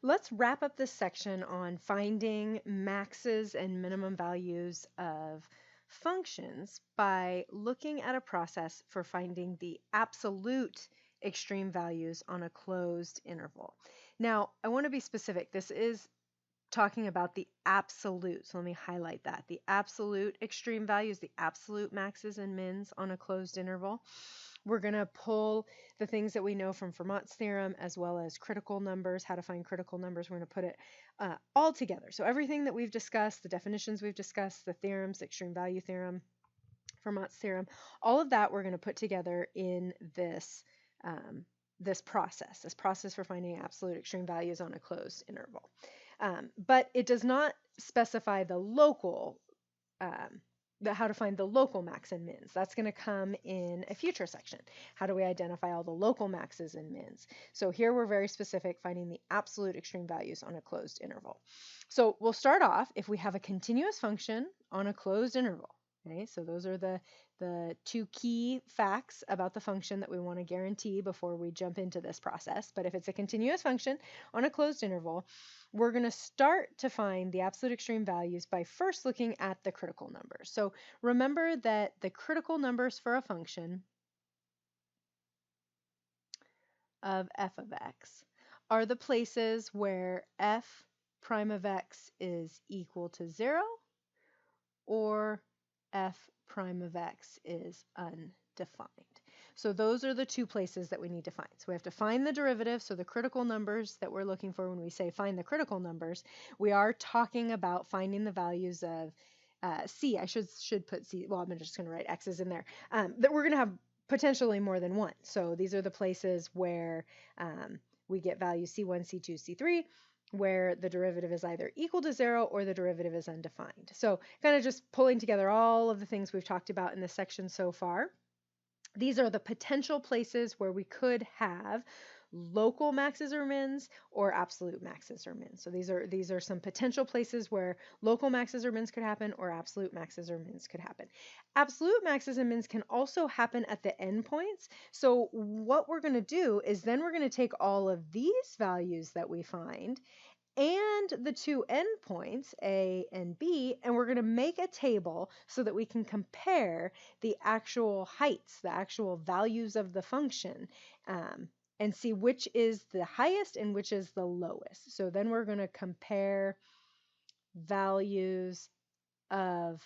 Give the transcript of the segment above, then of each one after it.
Let's wrap up this section on finding maxes and minimum values of functions by looking at a process for finding the absolute extreme values on a closed interval. Now, I want to be specific. This is talking about the absolute. So let me highlight that. The absolute extreme values, the absolute maxes and mins on a closed interval. We're going to pull the things that we know from Fermat's theorem as well as critical numbers, how to find critical numbers. We're going to put it all together. So everything that we've discussed, the definitions we've discussed, the theorems, extreme value theorem, Fermat's theorem, all of that we're going to put together in this this process for finding absolute extreme values on a closed interval. But it does not specify the local, how to find the local max and mins. That's going to come in a future section. How do we identify all the local maxes and mins? So here we're very specific, finding the absolute extreme values on a closed interval. So we'll start off if we have a continuous function on a closed interval. Okay, so those are the two key facts about the function that we want to guarantee before we jump into this process. But if it's a continuous function on a closed interval, we're going to start to find the absolute extreme values by first looking at the critical numbers. So remember that the critical numbers for a function of f of x are the places where f prime of x is equal to 0 or f prime of x is undefined. So those are the two places that we need to find. So we have to find the derivative, so the critical numbers that we're looking for when we say find the critical numbers, we are talking about finding the values of c. I should put c, well, I'm just going to write x's in there, that we're going to have potentially more than one. So these are the places where we get values c1, c2, c3, where the derivative is either equal to 0 or the derivative is undefined. So kind of just pulling together all of the things we've talked about in this section so far. These are the potential places where we could have local maxes or mins or absolute maxes or mins. So these are some potential places where local maxes or mins could happen or absolute maxes or mins could happen. Absolute maxes and mins can also happen at the endpoints. So what we're going to do is then we're going to take all of these values that we find and the two endpoints, A and B, and we're going to make a table so that we can compare the actual heights, the actual values of the function, and see which is the highest and which is the lowest. So then we're going to compare values of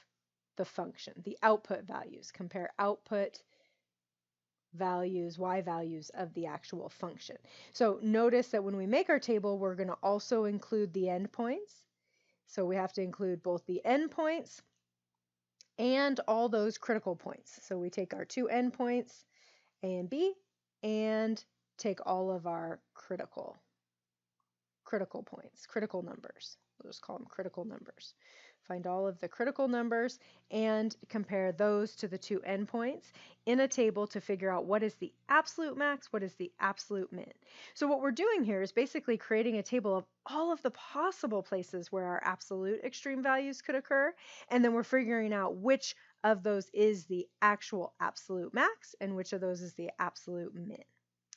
the function, the output values, compare output values, y values of the actual function. So notice that when we make our table, we're going to also include the endpoints. So we have to include both the endpoints and all those critical points. So we take our two endpoints, A and B, and take all of our critical points, critical numbers. We'll just call them critical numbers. Find all of the critical numbers and compare those to the two endpoints in a table to figure out what is the absolute max, what is the absolute min. So what we're doing here is basically creating a table of all of the possible places where our absolute extreme values could occur, and then we're figuring out which of those is the actual absolute max and which of those is the absolute min.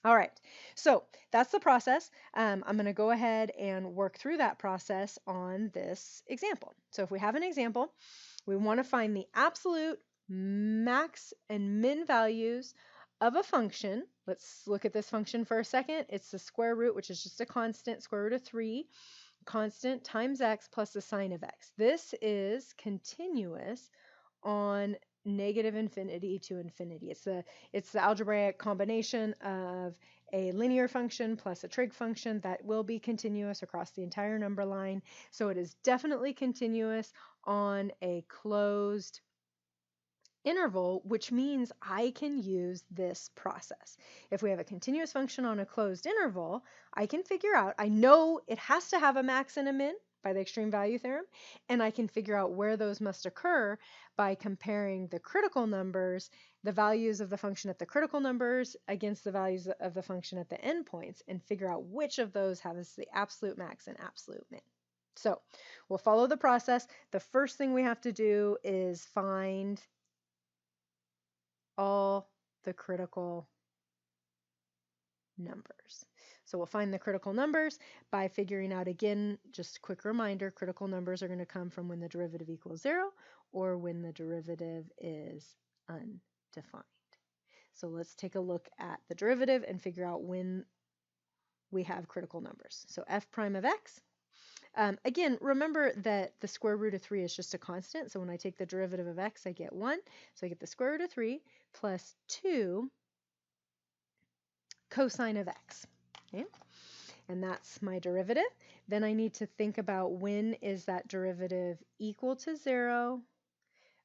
All right, so that's the process. I'm going to go ahead and work through that process on this example. So if we have an example, we want to find the absolute max and min values of a function. Let's look at this function for a second. It's the square root, which is just a constant, square root of 3, constant times x plus the sine of x. This is continuous on negative infinity to infinity. It's the algebraic combination of a linear function plus a trig function that will be continuous across the entire number line. So it is definitely continuous on a closed interval, which means I can use this process. If we have a continuous function on a closed interval, I can figure out, I know it has to have a max and a min by the extreme value theorem, and I can figure out where those must occur by comparing the critical numbers, the values of the function at the critical numbers against the values of the function at the endpoints, and figure out which of those has the absolute max and absolute min. So we'll follow the process. The first thing we have to do is find all the critical numbers. So we'll find the critical numbers by figuring out, again, just a quick reminder, critical numbers are going to come from when the derivative equals 0 or when the derivative is undefined. So let's take a look at the derivative and figure out when we have critical numbers. So f prime of x. Again, remember that the square root of 3 is just a constant. So when I take the derivative of x, I get 1. So I get the square root of 3 plus 2 cosine of x. Okay? And that's my derivative. Then I need to think about when is that derivative equal to 0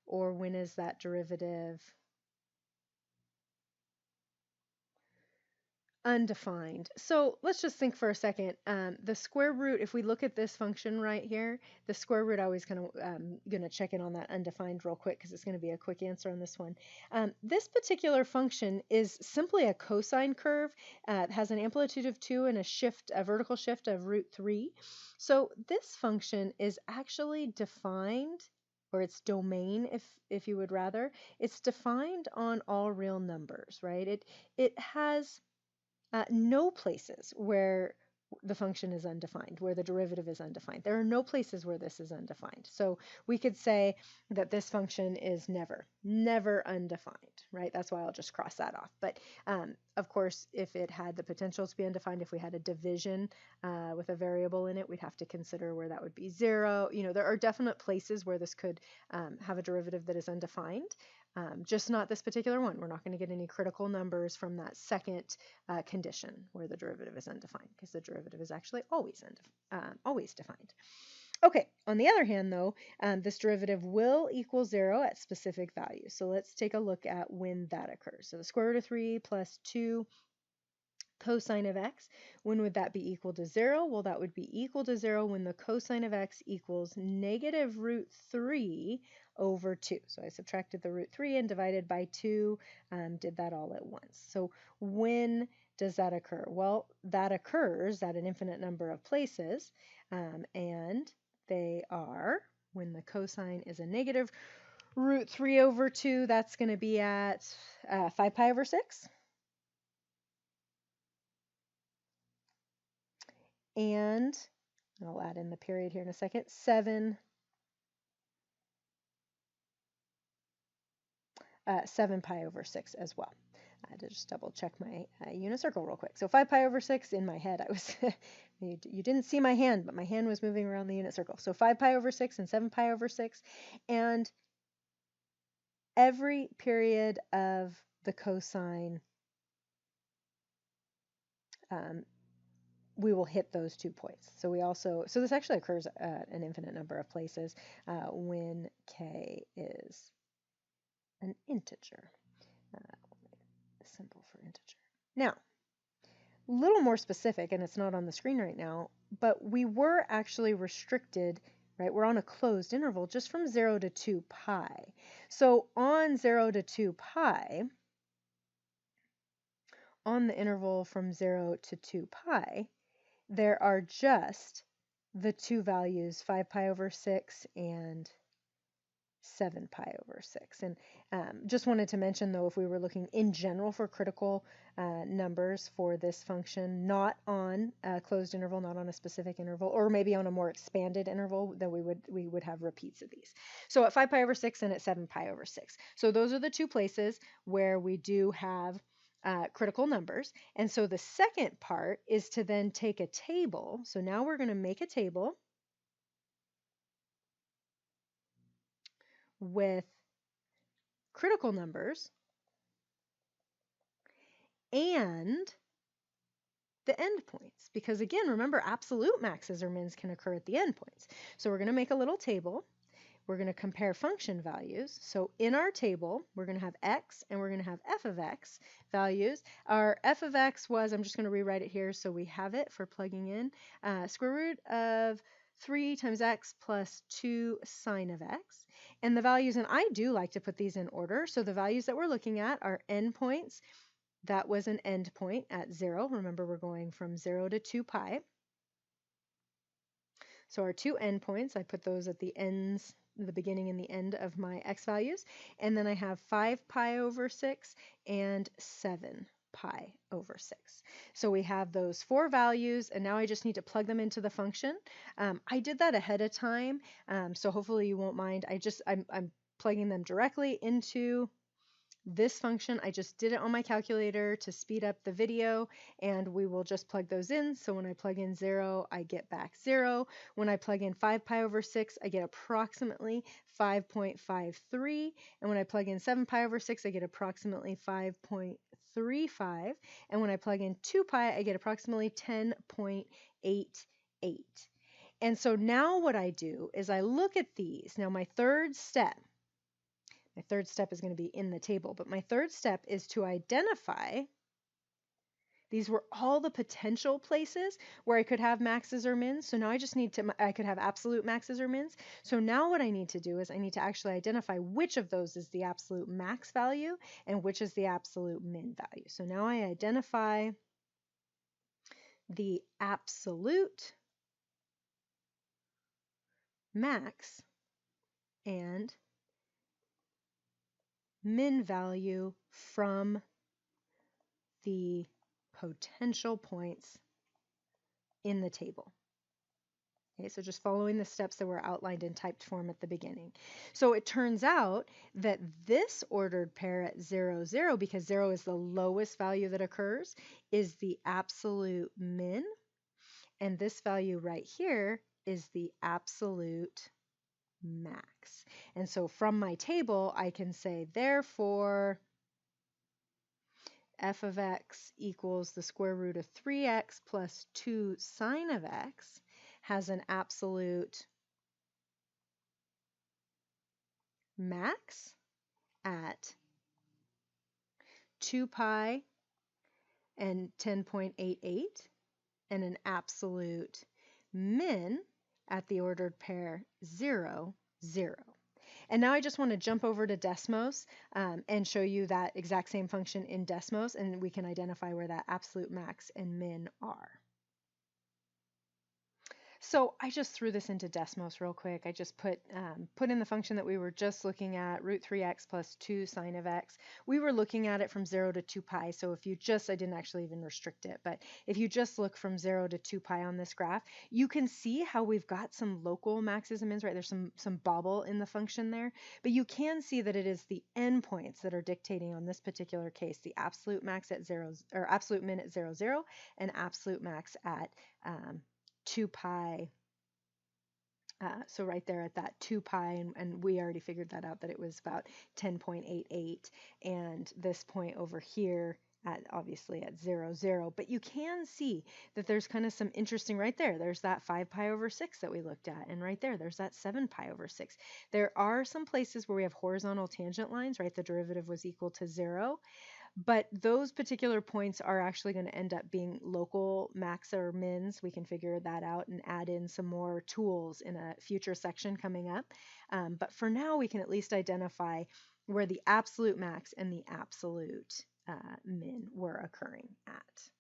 or when is that derivative undefined. So let's just think for a second. The square root, if we look at this function right here, the square root, I always kind of going to check in on that undefined real quick because it's going to be a quick answer on this one. This particular function is simply a cosine curve. It has an amplitude of 2 and a vertical shift of root 3. So this function is actually defined, or its domain, if you would rather, it's defined on all real numbers, right? It has no places where the function is undefined, where the derivative is undefined. There are no places where this is undefined. So we could say that this function is never undefined, right? That's why I'll just cross that off. But of course, if it had the potential to be undefined, if we had a division with a variable in it, we'd have to consider where that would be 0. You know, there are definite places where this could have a derivative that is undefined. Just not this particular one. We're not going to get any critical numbers from that second condition where the derivative is undefined, because the derivative is actually always defined. Okay, on the other hand, though, this derivative will equal 0 at specific values. So let's take a look at when that occurs. So the square root of 3 plus 2 cosine of x, when would that be equal to 0? Well, that would be equal to 0 when the cosine of x equals negative root 3 over 2. So I subtracted the root 3 and divided by 2, did that all at once. So when does that occur? Well, that occurs at an infinite number of places, and they are, when the cosine is a negative root 3 over 2, that's going to be at 5 pi over 6. And I'll add in the period here in a second, 7 pi over 6 as well. I had to just double check my unit circle real quick. So 5 pi over 6 in my head, I was, you didn't see my hand, but my hand was moving around the unit circle. So 5 pi over 6 and 7 pi over 6. And every period of the cosine, we will hit those 2 points. So this actually occurs at an infinite number of places when k is an integer, symbol for integer. Now, a little more specific, and it's not on the screen right now, but we were actually restricted, right? We're on a closed interval just from 0 to 2 pi. So on 0 to 2 pi, on the interval from 0 to 2 pi, there are just the 2 values, 5 pi over 6 and 7 pi over 6. And just wanted to mention, though, if we were looking in general for critical numbers for this function, not on a closed interval, not on a specific interval, or maybe on a more expanded interval, then we would have repeats of these. So at 5 pi over 6 and at 7 pi over 6. So those are the 2 places where we do have critical numbers. And so the second part is to then take a table. So now we're going to make a table with critical numbers and the endpoints. Because again, remember, absolute maxes or mins can occur at the endpoints. So we're going to make a little table. We're going to compare function values. So in our table, we're going to have x and we're going to have f of x values. Our f of x was, I'm just going to rewrite it here so we have it for plugging in, square root of 3 times x plus 2 sine of x. And the values, and I do like to put these in order, so the values that we're looking at are endpoints. That was an endpoint at 0. Remember, we're going from 0 to 2 pi. So our 2 endpoints, I put those at the ends, the beginning and the end of my x values. And then I have 5 pi over 6 and 7 pi over 6. So we have those 4 values, and now I just need to plug them into the function. I did that ahead of time, so hopefully you won't mind. I'm plugging them directly into this function. I just did it on my calculator to speed up the video, and we will just plug those in. So when I plug in 0, I get back 0. When I plug in 5 pi over 6, I get approximately 5.53. And when I plug in 7 pi over 6, I get approximately 5.35. And when I plug in 2 pi, I get approximately 10.88. And so now what I do is I look at these. Now my third step is going to be in the table, but my third step is to identify, these were all the potential places where I could have maxes or mins. So now I just need to, I could have absolute maxes or mins. So now what I need to do is I need to actually identify which of those is the absolute max value and which is the absolute min value. So now I identify the absolute max and min value from the potential points in the table. Okay, so just following the steps that were outlined in typed form at the beginning. So it turns out that this ordered pair at 0, 0, because 0 is the lowest value that occurs, is the absolute min, and this value right here is the absolute max. And so from my table, I can say, therefore, f of x equals the square root of 3x plus 2 sine of x has an absolute max at 2 pi and 10.88 and an absolute min at the ordered pair 0, 0. And now I just want to jump over to Desmos and show you that exact same function in Desmos, and we can identify where that absolute max and min are. So I just threw this into Desmos real quick. I just put in the function that we were just looking at, root 3x plus 2 sine of x. We were looking at it from 0 to 2 pi, so if you just, I didn't actually even restrict it, but if you just look from 0 to 2 pi on this graph, you can see how we've got some local maxes and mins, right? There's some bobble in the function there, but you can see that it is the endpoints that are dictating on this particular case, the absolute max at 0, or absolute min at 0, 0, and absolute max at 2 pi. So right there at that 2 pi, and we already figured that out, that it was about 10.88, and this point over here at obviously at 0, 0. But you can see that there's kind of some interesting right there. There's that 5 pi over 6 that we looked at, and right there's that 7 pi over 6. There are some places where we have horizontal tangent lines, right? The derivative was equal to 0. But those particular points are actually going to end up being local max or mins. We can figure that out and add in some more tools in a future section coming up. But for now, we can at least identify where the absolute max and the absolute min were occurring at.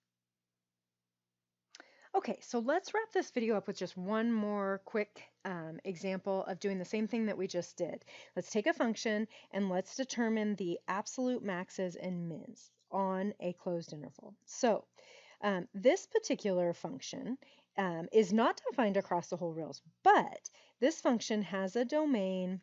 Okay, so let's wrap this video up with just one more quick example of doing the same thing that we just did. Let's take a function and let's determine the absolute maxes and mins on a closed interval. So this particular function is not defined across the whole rails, but this function has a domain.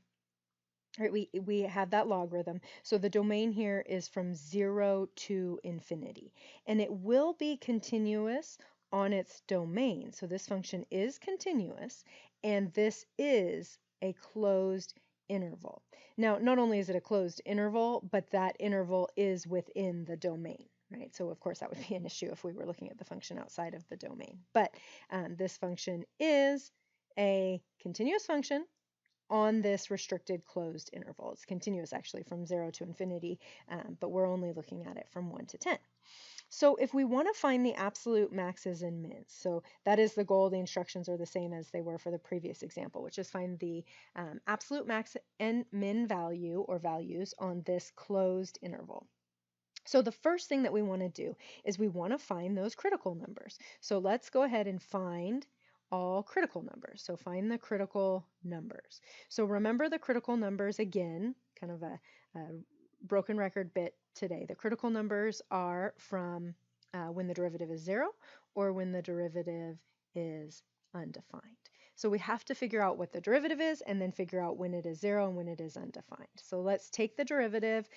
Right, we have that logarithm. So the domain here is from 0 to infinity, and it will be continuous on its domain. So this function is continuous, and this is a closed interval. Now, not only is it a closed interval, but that interval is within the domain, right? So of course that would be an issue if we were looking at the function outside of the domain. But this function is a continuous function on this restricted closed interval. It's continuous actually from 0 to infinity, but we're only looking at it from 1 to 10. So if we want to find the absolute maxes and mins, so that is the goal. The instructions are the same as they were for the previous example, which is find the absolute max and min value or values on this closed interval. So the first thing that we want to do is we want to find those critical numbers. So let's go ahead and find all critical numbers. So find the critical numbers. So remember the critical numbers again, kind of a broken record bit today. The critical numbers are from when the derivative is 0 or when the derivative is undefined. So we have to figure out what the derivative is and then figure out when it is 0 and when it is undefined. So let's take the derivative.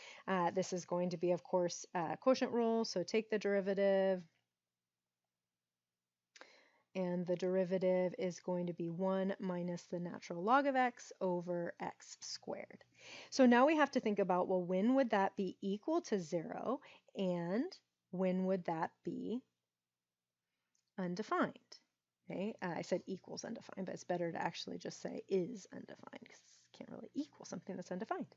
This is going to be, of course, quotient rule. So take the derivative, and the derivative is going to be 1 minus the natural log of x over x squared. So now we have to think about, well, when would that be equal to 0, and when would that be undefined? Okay, I said equals undefined, but it's better to actually just say is undefined, because you can't really equal something that's undefined.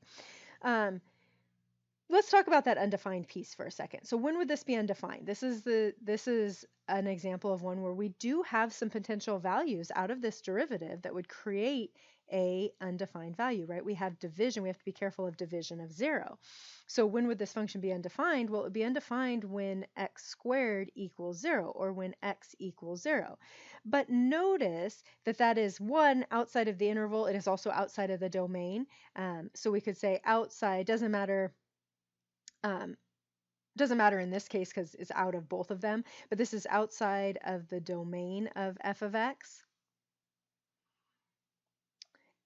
Let's talk about that undefined piece for a second. So when would this be undefined? This is an example of one where we do have some potential values out of this derivative that would create a undefined value, right? We have division. We have to be careful of division of 0. So when would this function be undefined? Well, it would be undefined when x squared equals 0, or when x equals 0. But notice that that is, one, outside of the interval. It is also outside of the domain. So we could say outside, doesn't matter in this case because it's out of both of them, but this is outside of the domain of f of x,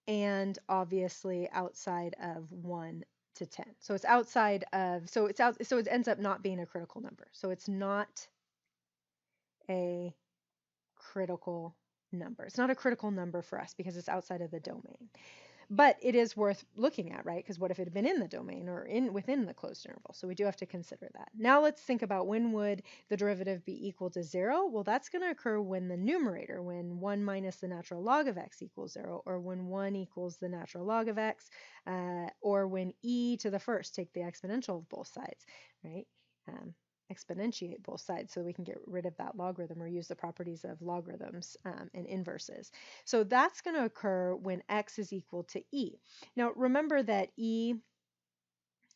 and obviously outside of 1 to 10. So it's outside of, so it ends up not being a critical number. So it's not a critical number. It's not a critical number for us because it's outside of the domain. But it is worth looking at, right? Because what if it had been in the domain or within the closed interval? So we do have to consider that. Now let's think about, when would the derivative be equal to 0? Well, that's going to occur when the numerator, when 1 minus the natural log of x equals 0, or when 1 equals the natural log of x, or when e to the first, take the exponential of both sides, right? Exponentiate both sides so we can get rid of that logarithm, or use the properties of logarithms and inverses. So that's going to occur when x is equal to e. Now remember that e,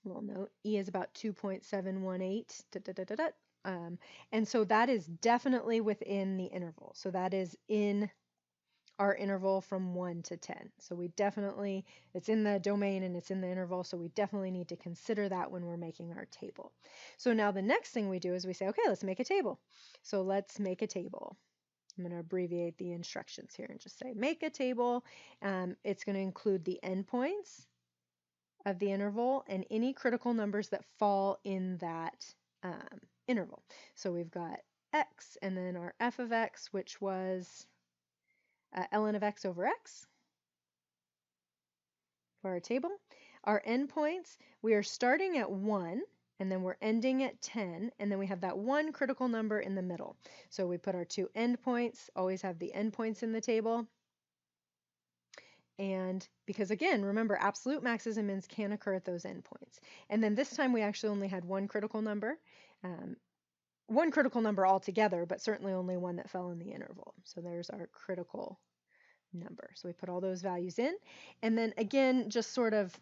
little note, e is about 2.718, and so that is definitely within the interval. So that is in our interval from 1 to 10. So we definitely, it's in the domain and it's in the interval, so we definitely need to consider that when we're making our table. So now the next thing we do is we say, okay, let's make a table. So let's make a table. I'm going to abbreviate the instructions here and just say make a table. It's going to include the endpoints of the interval and any critical numbers that fall in that interval. So we've got x, and then our f of x, which was ln of x over x for our table. Our endpoints, we are starting at 1, and then we're ending at 10, and then we have that one critical number in the middle. So we put our two endpoints, always have the endpoints in the table. And because, again, remember, absolute maxes and mins can occur at those endpoints. And then this time we actually only had one critical number altogether, but certainly only one that fell in the interval. So there's our critical number. So we put all those values in, and then again, just sort of,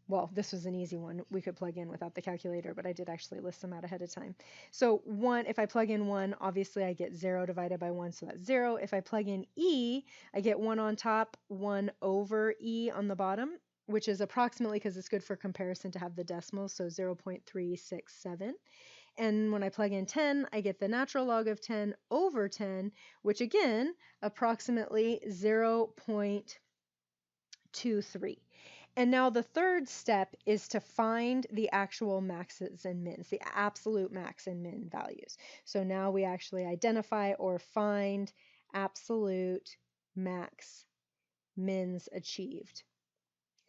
well, this was an easy one we could plug in without the calculator, but I did actually list them out ahead of time. So 1, if I plug in 1, obviously I get 0 divided by 1, so that's 0. If I plug in e, I get 1 on top, 1 over e on the bottom, which is approximately, because it's good for comparison to have the decimals, so 0.367. And when I plug in 10, I get the natural log of 10 over 10, which again, approximately 0.23. And now the third step is to find the actual maxes and mins, the absolute max and min values. So now we actually identify or find absolute max mins achieved.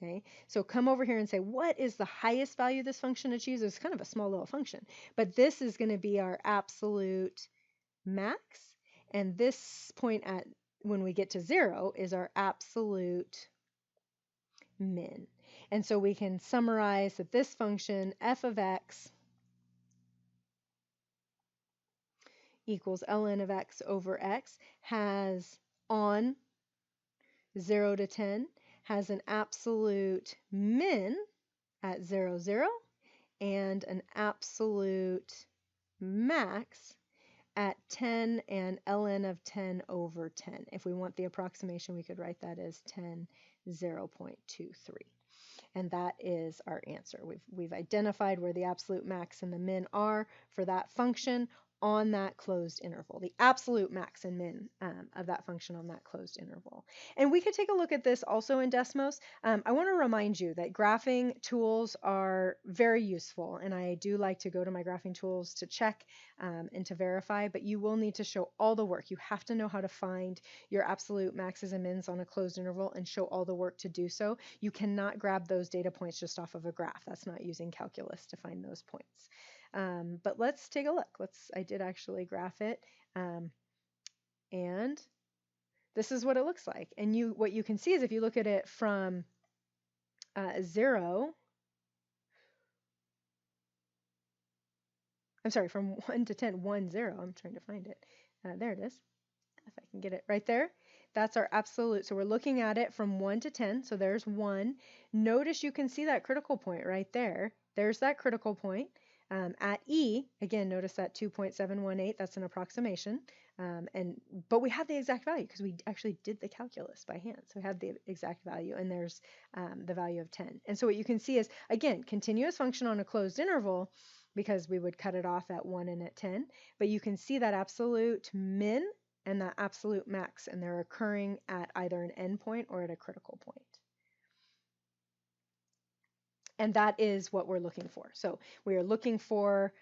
Okay, so come over here and say, what is the highest value this function achieves? It's kind of a small little function, but this is going to be our absolute max, and this point at when we get to 0 is our absolute min. And so we can summarize that this function, f of x equals ln of x over x, has on 0 to 10, has an absolute min at 0, 0, and an absolute max at 10 and ln of 10 over 10. If we want the approximation, we could write that as 10, 0.23. and that is our answer. We've identified where the absolute max and the min are for that function on that closed interval, the absolute max and min of that function on that closed interval. And we could take a look at this also in Desmos. I want to remind you that graphing tools are very useful, and I do like to go to my graphing tools to check and to verify, but you will need to show all the work. You have to know how to find your absolute maxes and mins on a closed interval and show all the work to do so. You cannot grab those data points just off of a graph. That's not using calculus to find those points. But let's take a look. I did actually graph it, and this is what it looks like. And what you can see is if you look at it from 0, I'm sorry, from 1 to 10, 1, 0. I'm trying to find it. There it is. If I can get it right there. That's our absolute. So we're looking at it from 1 to 10. So there's 1. Notice you can see that critical point right there. There's that critical point. At E, again, notice that 2.718, that's an approximation. But we have the exact value because we actually did the calculus by hand. So we have the exact value, and there's the value of 10. And so what you can see is, again, continuous function on a closed interval, because we would cut it off at 1 and at 10. But you can see that absolute min and that absolute max, and they're occurring at either an endpoint or at a critical point. And that is what we're looking for. So we are looking for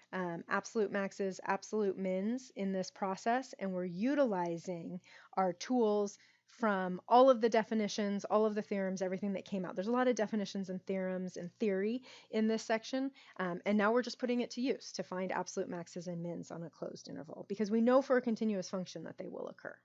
absolute maxes, absolute mins in this process, and we're utilizing our tools from all of the definitions, all of the theorems, everything that came out. There's a lot of definitions and theorems and theory in this section, and now we're just putting it to use to find absolute maxes and mins on a closed interval, because we know for a continuous function that they will occur.